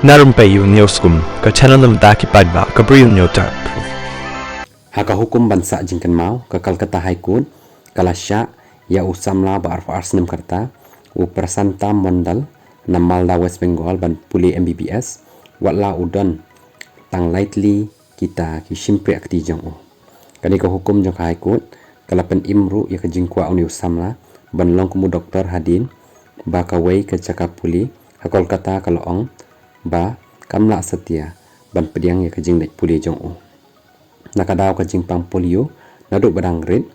Na Rympei U ke channel nabynta ki paidbah ke Bri U Hynñiewtrep. Haka hukum bansa jingkan mau ke Calcutta High Court kala Shah ya u samla ba parasnam karta u prasanta mandal na Malda West Bengal ban pule MBBS wala udon tang lightly kita ki shimpriah kti jong u kani ka hukum jong High Court kala pen imru ya ka jingkwa uni samla ban long kumu doktor hadin ba ka wei ke cakap puli hakol kata kala ong ba kamla setia ban pediang ya ka jing dek puli jong u nakadaw ka jing pang polio naduk badang red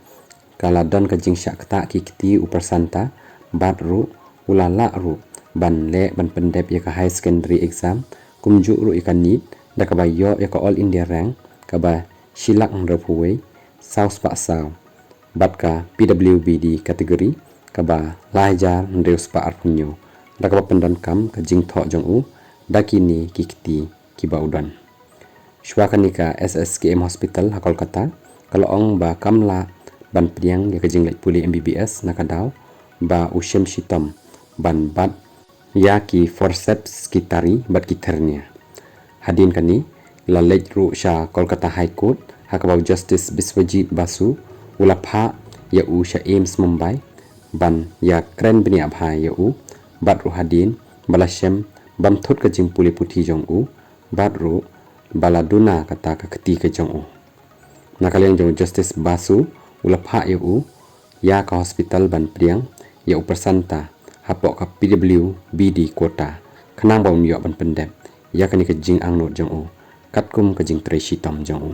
kala don ka jing syak ta ki kiti u persanta bat ru ulala ru ban le ban pendep ya ka high secondary exam kumju ru ikan nit da ka bayo ya ka all India rank ka ba silak ngrepuwe saus pak saw bat ka PWBD kategori ka ba lajar ndeus pa arpunyo da ka ba pendon kam ka jing tho jong u da kini ki kiti ki baudan Shwakanika SSKM Hospital ha Kolkata kalau ong ba kamla ban priang ya kajing leit puli MBBS nakadaw ba ushem shitom ban bat ya ki forceps kitari bat kiternia hadin kani la leit ru Shah Kolkata High Court hakabaw Justice Biswajit Basu ulapha ya u Shah Ames Mumbai ban ya kren bini abha ya u bat ru hadin balashem bam thot kajing puli puthi jong u bat ru baladuna kata ka keti ke jong u nakalian jong Justice Basu ulapha u ya ka hospital ban priang ya u persanta hapok ka PWBD kota khanang baun yo ban pendep ya kani ke jing ang not jong u katkum ke jing tre shitom jong u